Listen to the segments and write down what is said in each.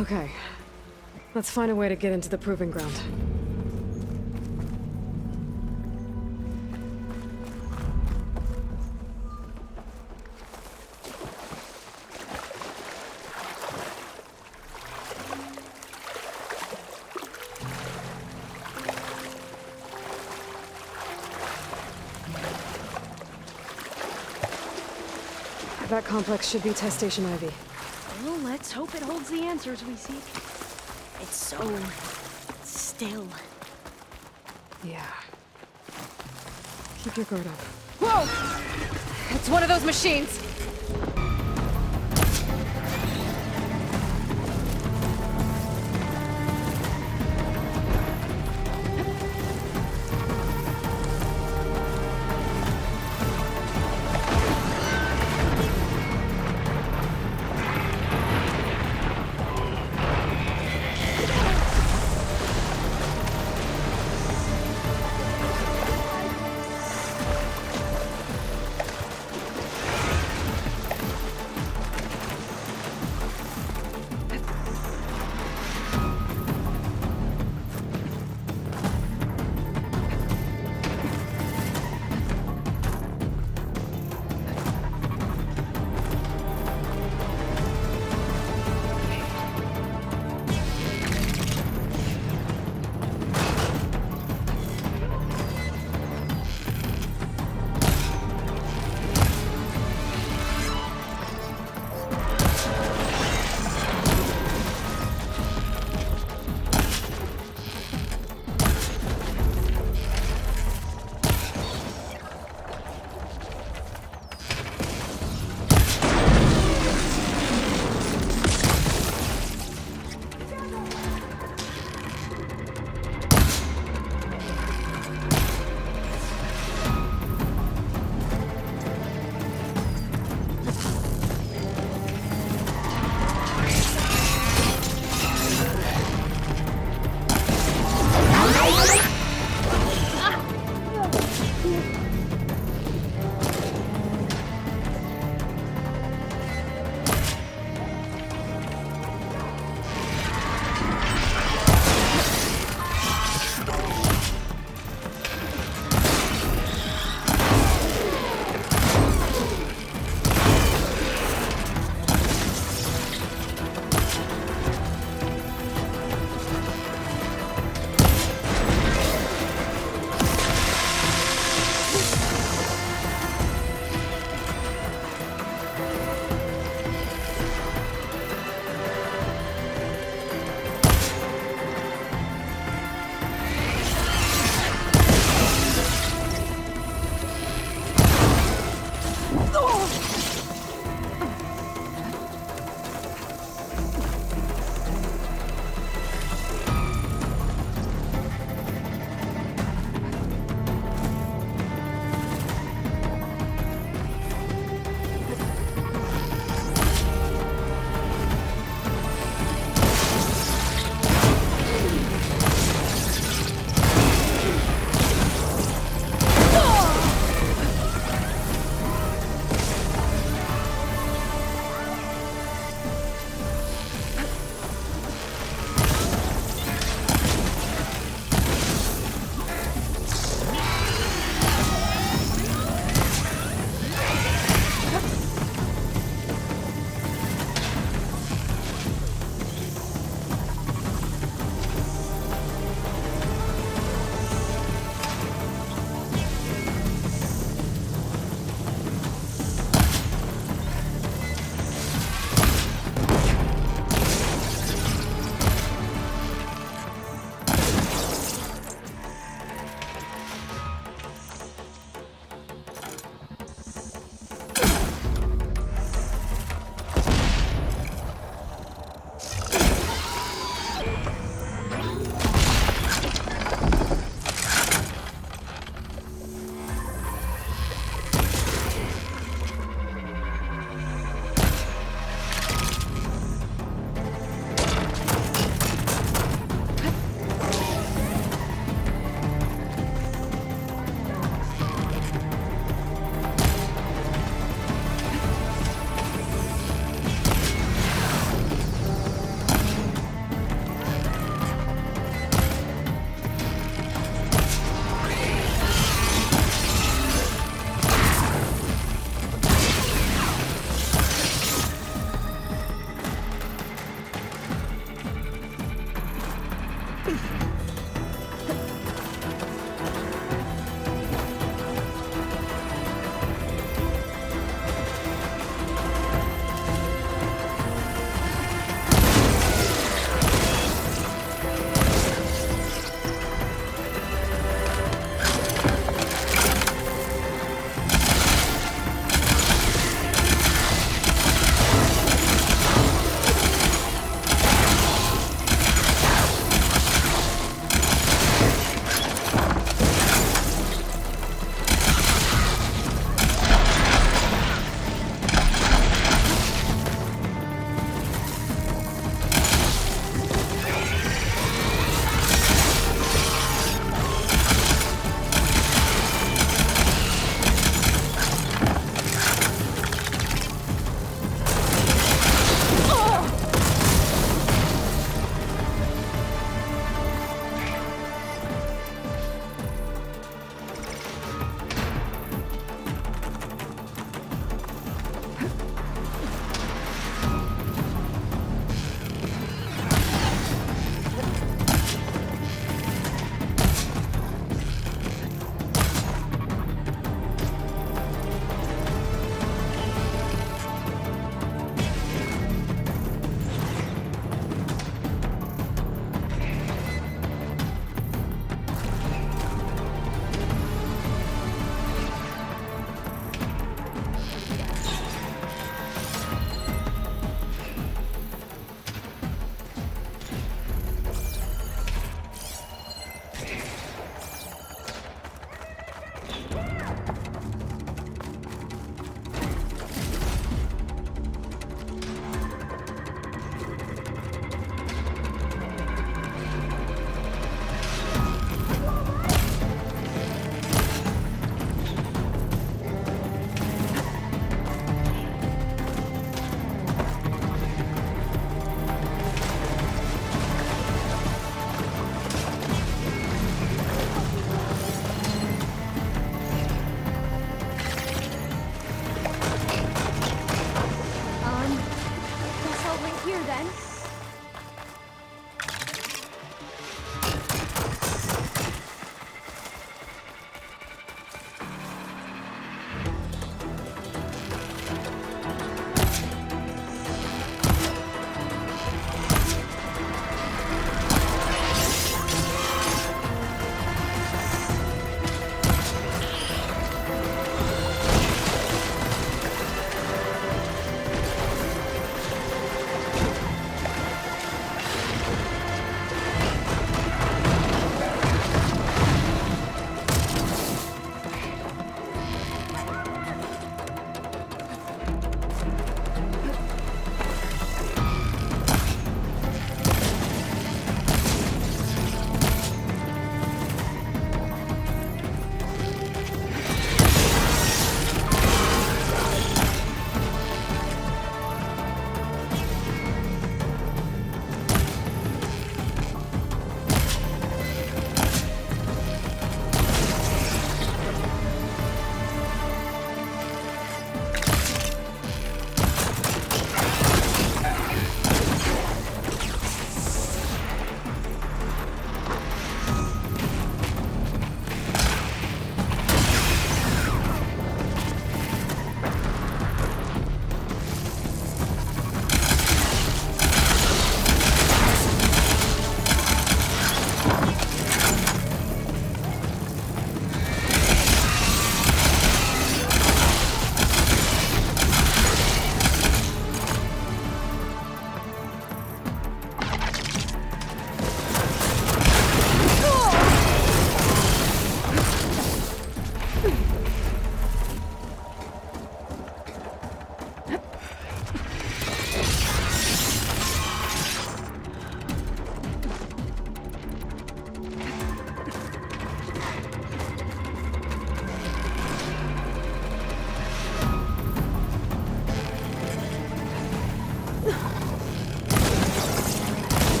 Okay. Let's find a way to get into the proving ground. That complex should be Test Station Ivy. Well, let's hope it holds the answers we seek. It's so... still. Yeah. Keep your guard up. Whoa! It's one of those machines!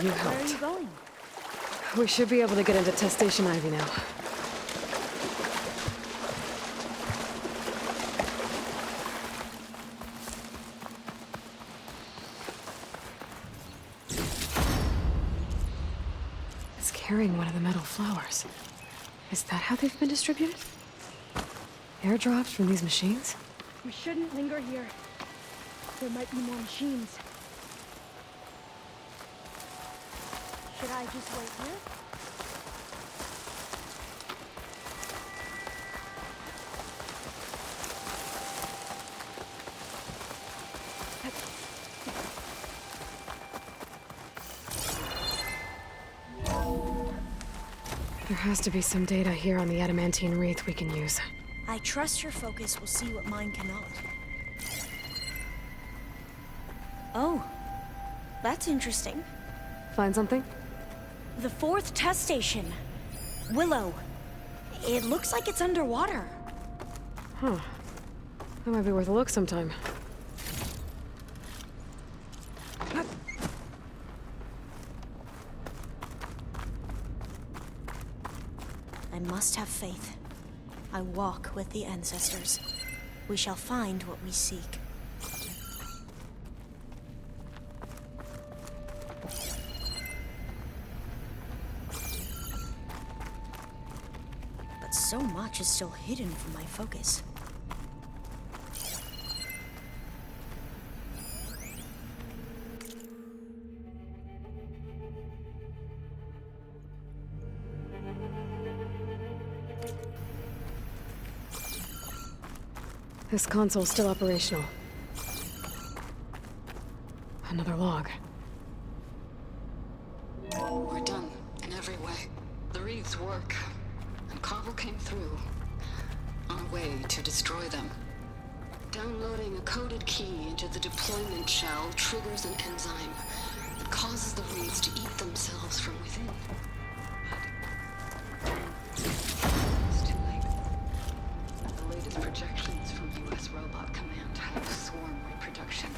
You Where are you helped. going? We should be able to get into Test Station Ivy now. It's carrying one of the metal flowers. Is that how they've been distributed? Airdrops from these machines? We shouldn't linger here. There might be more machines. Should I just wait here? There has to be some data here on the adamantine wreath we can use. I trust your focus will see what mine cannot. Oh, that's interesting. Find something? The fourth test station. Willow. It looks like it's underwater. Huh. That might be worth a look sometime. I must have faith. I walk with the ancestors. We shall find what we seek. But so much is still hidden from my focus. This console's still operational. Another log. We're done, in every way. The wreaths work, and Carvel came through, on a way to destroy them. Downloading a coded key into the deployment shell triggers an enzyme that causes the wreaths to eat themselves from within. It's too late. The latest projections from U.S. Robot Command have swarm reproduction,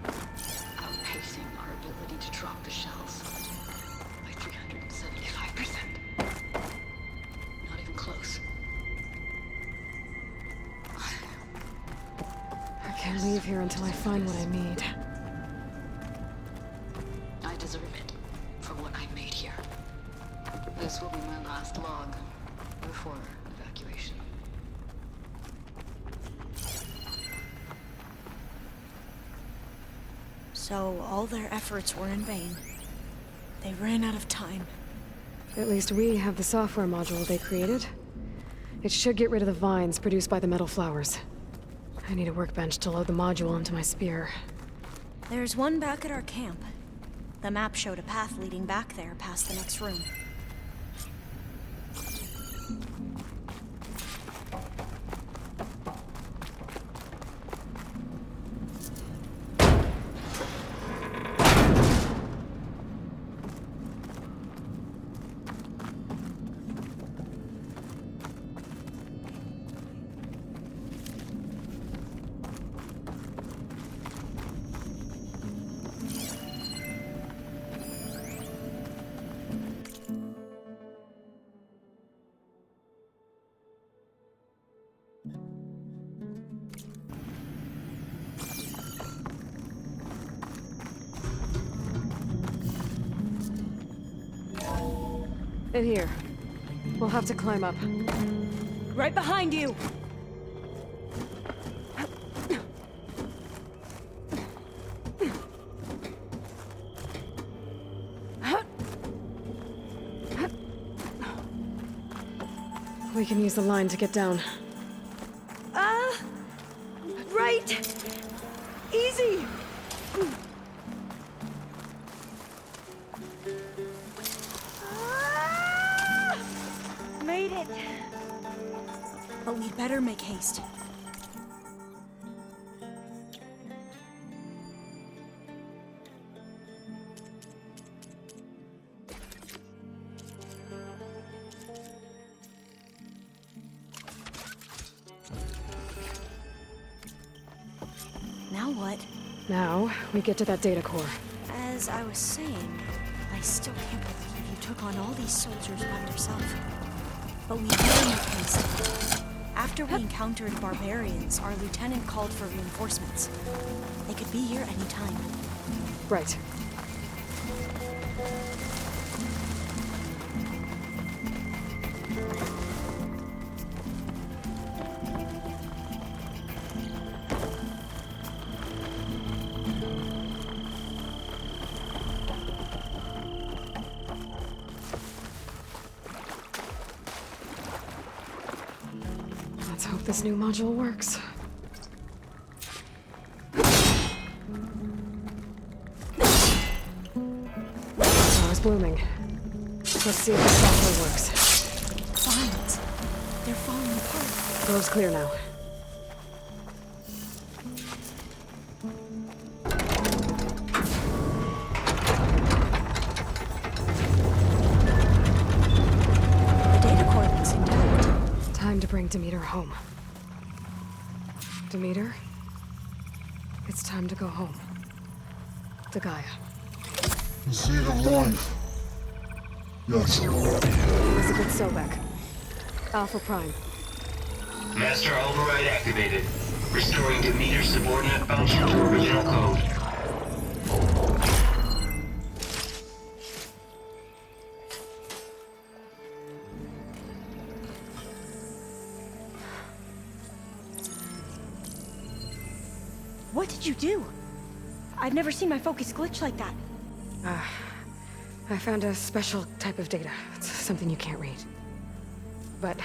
outpacing our ability to drop the shells by 375%. Not even close. I can't leave here until I find what I need. I deserve it for what I made here. This will be my last log before evacuation. So all their efforts were in vain. They ran out of time. At least we have the software module they created. It should get rid of the vines produced by the metal flowers. I need a workbench to load the module into my spear. There's one back at our camp. The map showed a path leading back there past the next room. In here. We'll have to climb up. Right behind you! We can use the line to get down. Right! Easy! Made it! But we'd better make haste. Now what? Now, we get to that data core. As I was saying, still can't believe you took on all these soldiers by yourself. But we better make haste. After we encountered barbarians, our lieutenant called for reinforcements. They could be here any time. Right. Let's hope this new module works. Flower's blooming. Let's see if the software works. Vines. They're falling apart. Grove's clear now. The data core looks intact. Time to bring Demeter home. Demeter? It's time to go home. To Gaia. The seed of life. Yes. Elizabeth Sobek. Alpha Prime. Master override activated. Restoring Demeter's subordinate function to original code. What did you do? I've never seen my focus glitch like that. I found a special type of data. It's something you can't read. But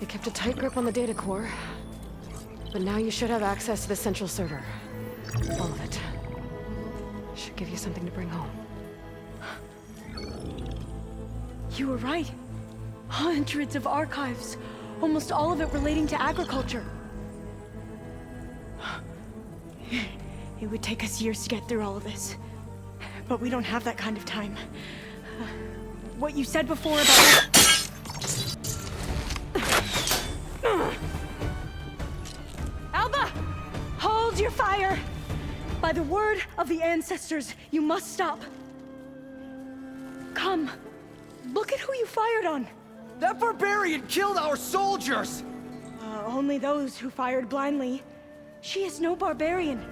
it kept a tight grip on the data core. But now you should have access to the central server. All of it. Should give you something to bring home. You were right. Hundreds of archives. Almost all of it relating to agriculture. It would take us years to get through all of this. But we don't have that kind of time. What you said before about... Alba! Hold your fire! By the word of the ancestors, you must stop. Come. Look at who you fired on. That barbarian killed our soldiers! Only those who fired blindly. She is no barbarian.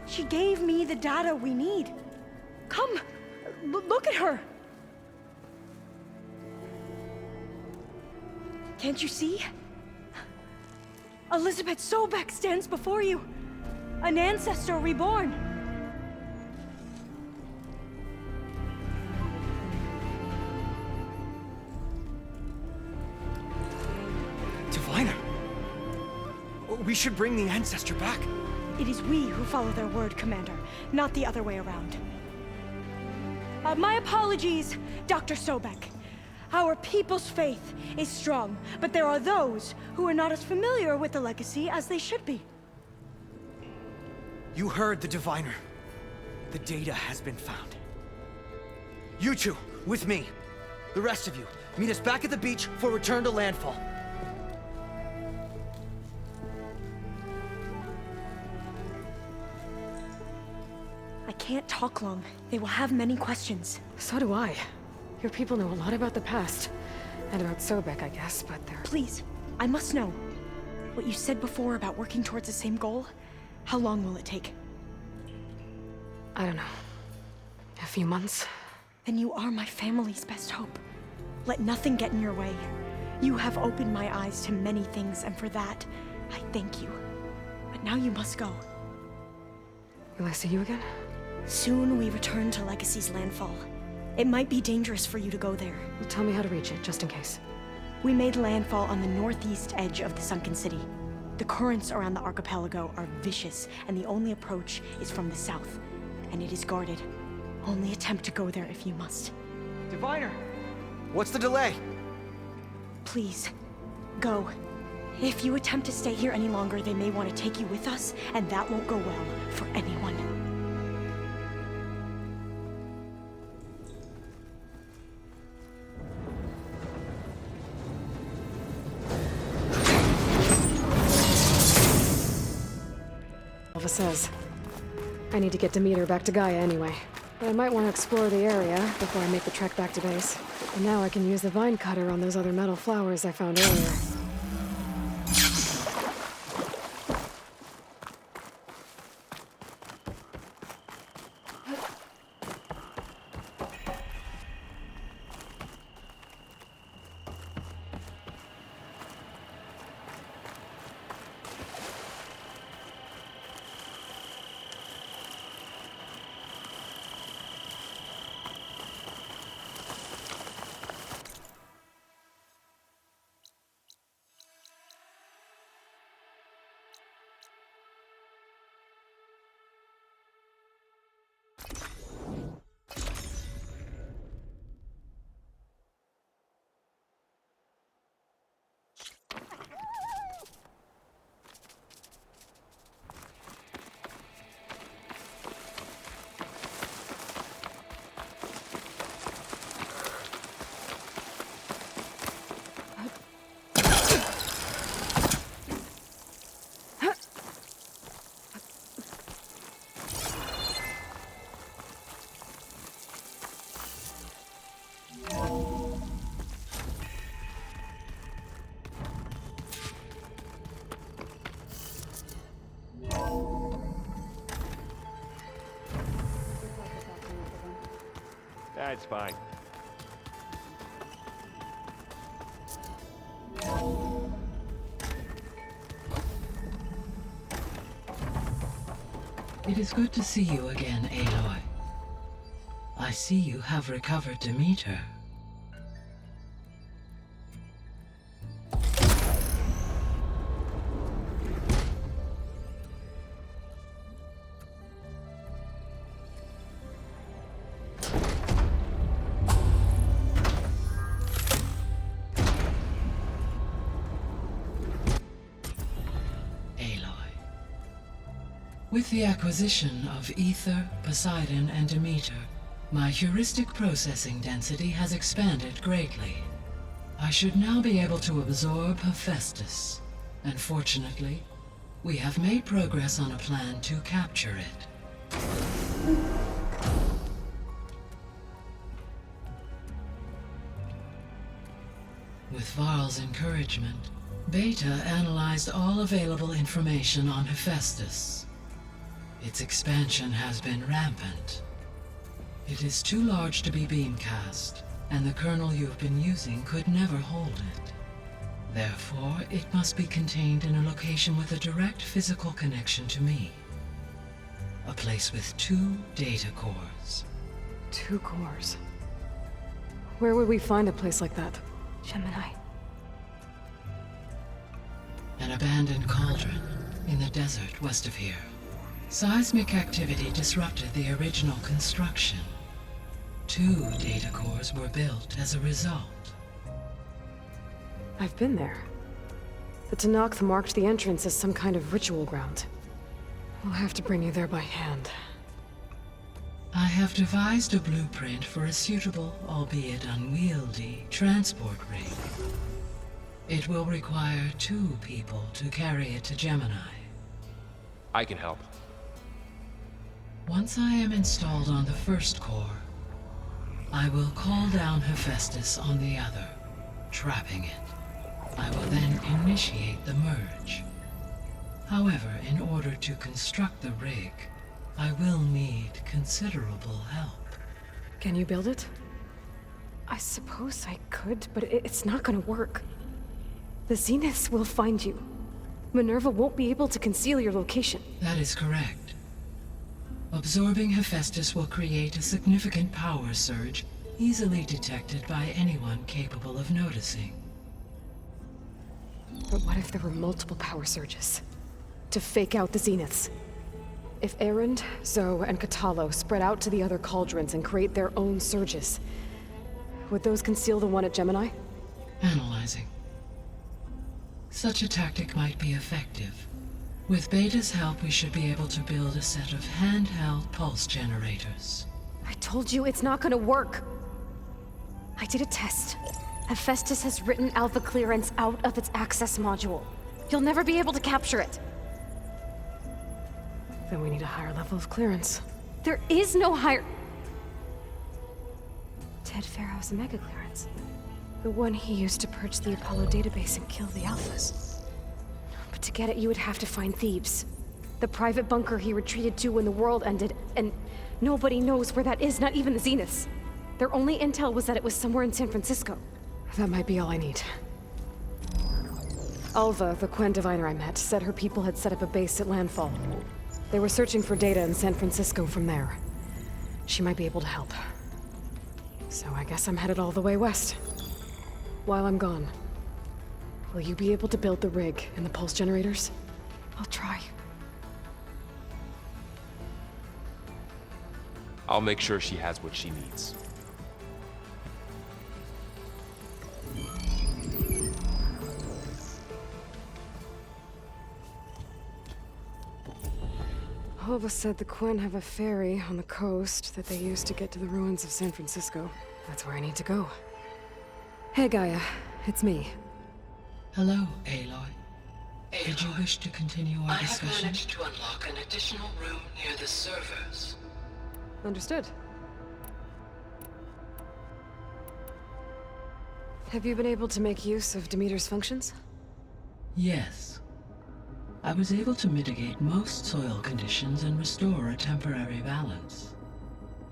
She gave me the data we need. Come, look at her. Can't you see? Elizabeth Sobek stands before you. An ancestor reborn. Diviner! We should bring the ancestor back. It is we who follow their word, Commander, not the other way around. My apologies, Dr. Sobek. Our people's faith is strong, but there are those who are not as familiar with the legacy as they should be. You heard the diviner. The data has been found. You two, with me. The rest of you, meet us back at the beach for return to landfall. I can't talk long. They will have many questions. So do I. Your people know a lot about the past. And about Sobek, I guess, but they're... Please, I must know. What you said before about working towards the same goal, how long will it take? I don't know. A few months? Then you are my family's best hope. Let nothing get in your way. You have opened my eyes to many things, and for that, I thank you. But now you must go. Will I see you again? Soon we return to Legacy's landfall. It might be dangerous for you to go there. Well, tell me how to reach it, just in case. We made landfall on the northeast edge of the sunken city. The currents around the archipelago are vicious, and the only approach is from the south. And it is guarded. Only attempt to go there if you must. Diviner! What's the delay? Please, go. If you attempt to stay here any longer, they may want to take you with us, and that won't go well for anyone. Alva says. I need to get Demeter back to Gaia anyway. But I might want to explore the area before I make the trek back to base. And now I can use the vine cutter on those other metal flowers I found earlier. That's fine. It is good to see you again, Aloy. I see you have recovered Demeter. With the acquisition of Ether, Poseidon, and Demeter, my heuristic processing density has expanded greatly. I should now be able to absorb Hephaestus, and fortunately, we have made progress on a plan to capture it. With Varl's encouragement, Beta analyzed all available information on Hephaestus. Its expansion has been rampant. It is too large to be beamcast, and the kernel you've been using could never hold it. Therefore, it must be contained in a location with a direct physical connection to me. A place with 2 data cores. 2 cores? Where would we find a place like that? Gemini. An abandoned cauldron in the desert west of here. Seismic activity disrupted the original construction. 2 data cores were built as a result. I've been there. The Tenakth marked the entrance as some kind of ritual ground. We'll have to bring you there by hand. I have devised a blueprint for a suitable, albeit unwieldy, transport rig. It will require 2 people to carry it to Gemini. I can help. Once I am installed on the first core, I will call down Hephaestus on the other, trapping it. I will then initiate the merge. However, in order to construct the rig, I will need considerable help. Can you build it? I suppose I could, but it's not gonna work. The Zeniths will find you. Minerva won't be able to conceal your location. That is correct. Absorbing Hephaestus will create a significant power surge, easily detected by anyone capable of noticing. But what if there were multiple power surges? To fake out the Zeniths? If Erend, Zoe, and Katalo spread out to the other cauldrons and create their own surges, would those conceal the one at Gemini? Analyzing. Such a tactic might be effective. With Beta's help, we should be able to build a set of handheld pulse generators. I told you it's not gonna work. I did a test. Hephaestus has written Alpha clearance out of its access module. You'll never be able to capture it. Then we need a higher level of clearance. There is no higher... Ted Farrow's Omega clearance. The one he used to purge the Apollo database and kill the Alphas. But to get it, you would have to find Thebes. The private bunker he retreated to when the world ended, and nobody knows where that is, not even the Zeniths. Their only intel was that it was somewhere in San Francisco. That might be all I need. Alva, the Quen diviner I met, said her people had set up a base at Landfall. They were searching for data in San Francisco from there. She might be able to help. So I guess I'm headed all the way west. While I'm gone, will you be able to build the rig and the pulse generators? I'll try. I'll make sure she has what she needs. Alva said the Quen have a ferry on the coast that they use to get to the ruins of San Francisco. That's where I need to go. Hey, Gaia. It's me. Hello, Aloy. Did you wish to continue our discussion? I have managed to unlock an additional room near the servers. Understood. Have you been able to make use of Demeter's functions? Yes. I was able to mitigate most soil conditions and restore a temporary balance.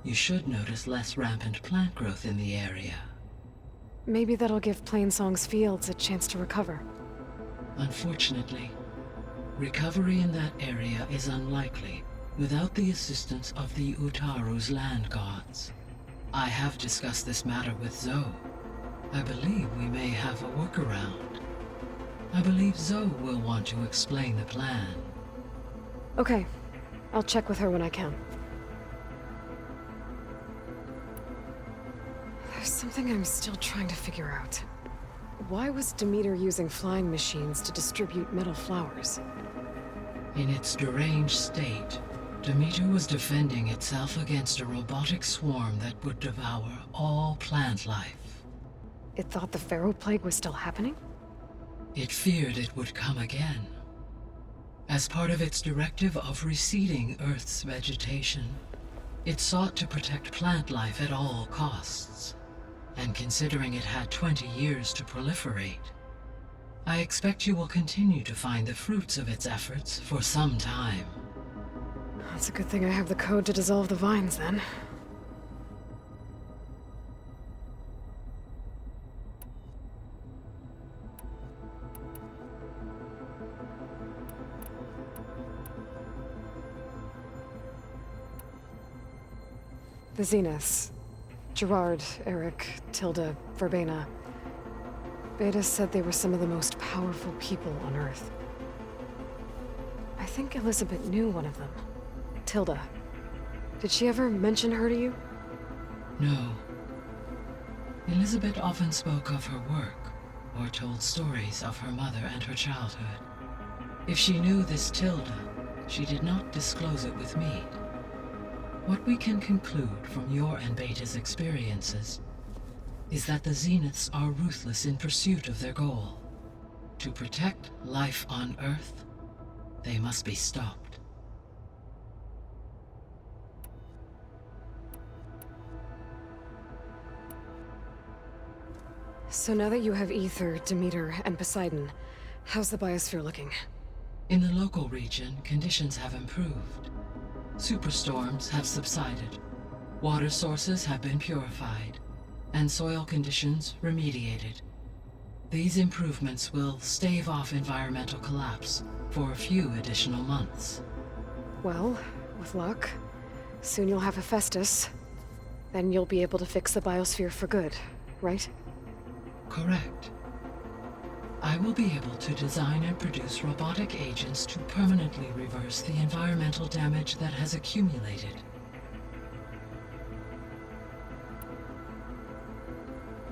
You should notice less rampant plant growth in the area. Maybe that'll give Plainsong's fields a chance to recover. Unfortunately, recovery in that area is unlikely without the assistance of the Utaru's land gods. I have discussed this matter with Zoe. I believe we may have a workaround. I believe Zoe will want to explain the plan. Okay. I'll check with her when I can. There's something I'm still trying to figure out. Why was Demeter using flying machines to distribute metal flowers? In its deranged state, Demeter was defending itself against a robotic swarm that would devour all plant life. It thought the Pharaoh Plague was still happening? It feared it would come again. As part of its directive of receding Earth's vegetation, it sought to protect plant life at all costs. And considering it had 20 years to proliferate, I expect you will continue to find the fruits of its efforts for some time. That's a good thing I have the code to dissolve the vines, then. The Zeniths. Gerard, Eric, Tilda, Verbena. Beta said they were some of the most powerful people on Earth. I think Elizabeth knew one of them. Tilda. Did she ever mention her to you? No. Elizabeth often spoke of her work, or told stories of her mother and her childhood. If she knew this Tilda, she did not disclose it with me. What we can conclude from your and Beta's experiences is that the Zeniths are ruthless in pursuit of their goal. To protect life on Earth, they must be stopped. So now that you have Ether, Demeter, and Poseidon, how's the biosphere looking? In the local region, conditions have improved. Superstorms have subsided, water sources have been purified, and soil conditions remediated. These improvements will stave off environmental collapse for a few additional months. Well, with luck, soon you'll have Hephaestus. Then you'll be able to fix the biosphere for good, right? Correct. I will be able to design and produce robotic agents to permanently reverse the environmental damage that has accumulated.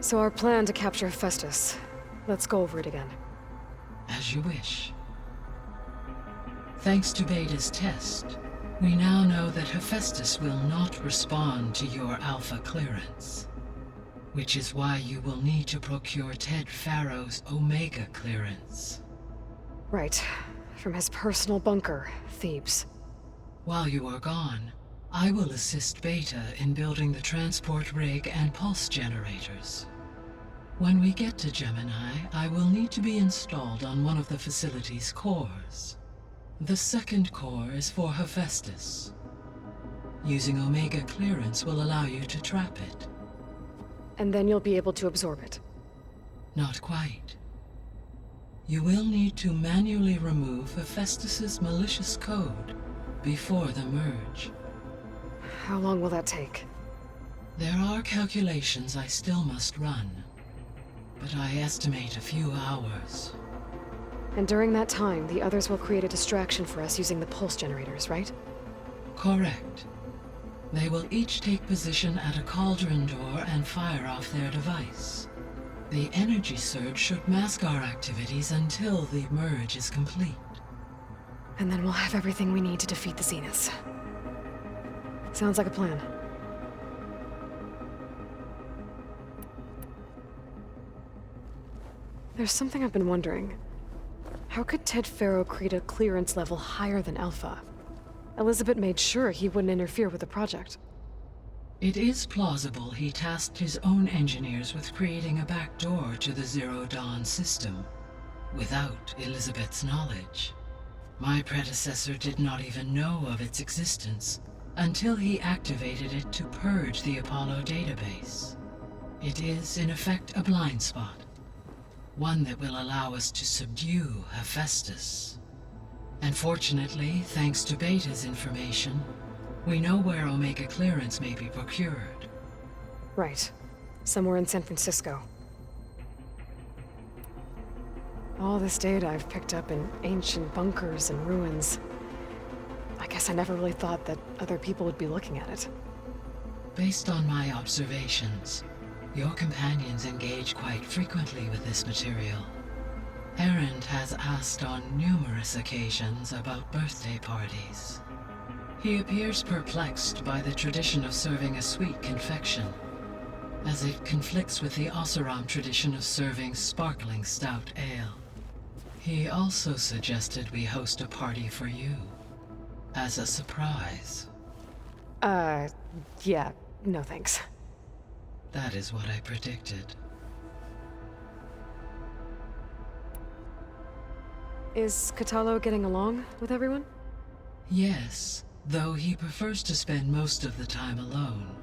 So our plan to capture Hephaestus. Let's go over it again. As you wish. Thanks to Beta's test, we now know that Hephaestus will not respond to your Alpha clearance. Which is why you will need to procure Ted Farrow's Omega clearance. Right. From his personal bunker, Thebes. While you are gone, I will assist Beta in building the transport rig and pulse generators. When we get to Gemini, I will need to be installed on one of the facility's cores. The second core is for Hephaestus. Using Omega clearance will allow you to trap it. And then you'll be able to absorb it. Not quite. You will need to manually remove Hephaestus's malicious code before the merge. How long will that take? There are calculations I still must run, but I estimate a few hours. And during that time, the others will create a distraction for us using the pulse generators, right? Correct. They will each take position at a cauldron door and fire off their device. The energy surge should mask our activities until the merge is complete. And then we'll have everything we need to defeat the Zeniths. Sounds like a plan. There's something I've been wondering. How could Ted Faro create a clearance level higher than Alpha? Elizabeth made sure he wouldn't interfere with the project. It is plausible he tasked his own engineers with creating a back door to the Zero Dawn system, without Elizabeth's knowledge. My predecessor did not even know of its existence until he activated it to purge the Apollo database. It is, in effect, a blind spot. One that will allow us to subdue Hephaestus. And fortunately, thanks to Beta's information, we know where Omega clearance may be procured. Right. Somewhere in San Francisco. All this data I've picked up in ancient bunkers and ruins. I guess I never really thought that other people would be looking at it. Based on my observations, your companions engage quite frequently with this material. Erend has asked on numerous occasions about birthday parties. He appears perplexed by the tradition of serving a sweet confection, as it conflicts with the Oseram tradition of serving sparkling stout ale. He also suggested we host a party for you, as a surprise. Yeah, no thanks. That is what I predicted. Is Kotallo getting along with everyone? Yes, though he prefers to spend most of the time alone.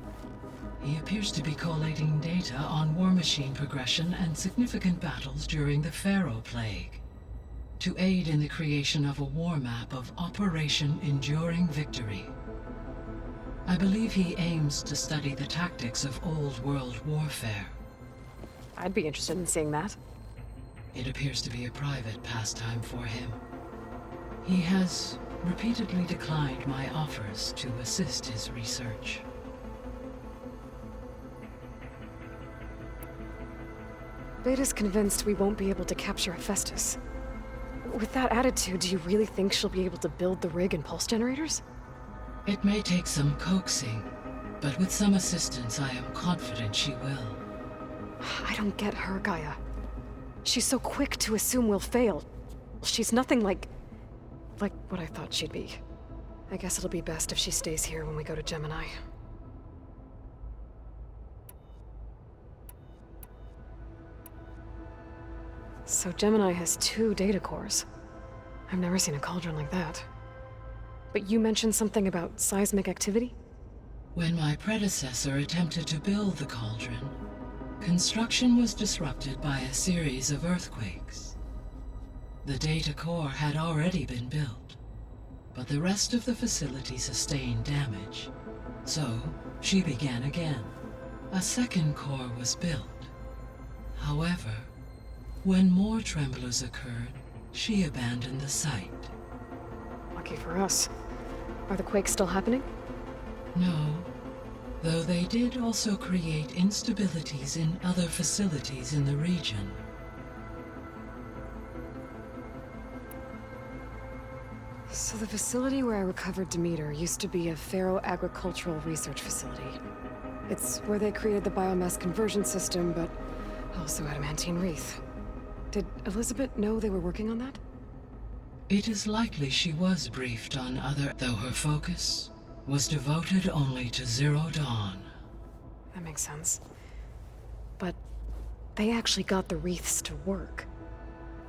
He appears to be collating data on war machine progression and significant battles during the Pharaoh Plague, to aid in the creation of a war map of Operation Enduring Victory. I believe he aims to study the tactics of old world warfare. I'd be interested in seeing that. It appears to be a private pastime for him. He has repeatedly declined my offers to assist his research. Beta's convinced we won't be able to capture Hephaestus. With that attitude, do you really think she'll be able to build the rig and pulse generators? It may take some coaxing, but with some assistance I am confident she will. I don't get her, Gaia. She's so quick to assume we'll fail. She's nothing like what I thought she'd be. I guess it'll be best if she stays here when we go to Gemini. So Gemini has 2 data cores. I've never seen a cauldron like that. But you mentioned something about seismic activity? When my predecessor attempted to build the cauldron, construction was disrupted by a series of earthquakes. The data core had already been built, but the rest of the facility sustained damage. So, she began again. A second core was built. However, when more tremblers occurred, she abandoned the site. Lucky for us. Are the quakes still happening? No, though they did also create instabilities in other facilities in the region. So the facility where I recovered Demeter used to be a Pharaoh agricultural research facility. It's where they created the biomass conversion system, but also adamantine wreath. Did Elizabeth know they were working on that? It is likely she was briefed on other, though her focus was devoted only to Zero Dawn. That makes sense. But they actually got the wreaths to work.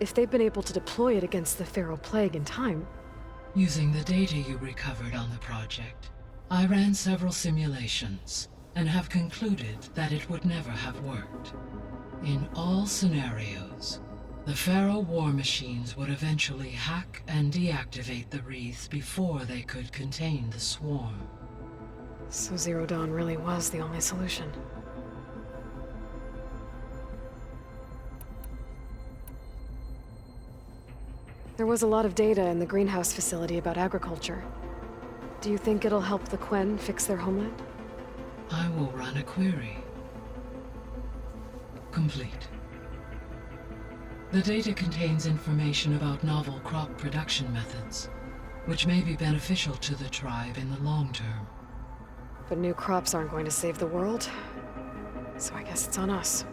If they've been able to deploy it against the Pharaoh Plague in time... Using the data you recovered on the project, I ran several simulations and have concluded that it would never have worked. In all scenarios, the Pharaoh war machines would eventually hack and deactivate the wreaths before they could contain the swarm. So Zero Dawn really was the only solution. There was a lot of data in the greenhouse facility about agriculture. Do you think it'll help the Quen fix their homeland? I will run a query. Complete. The data contains information about novel crop production methods, which may be beneficial to the tribe in the long term. But new crops aren't going to save the world, so I guess it's on us.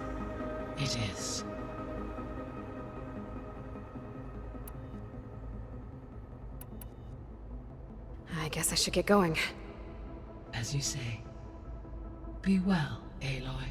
It is. I guess I should get going. As you say. Be well, Aloy.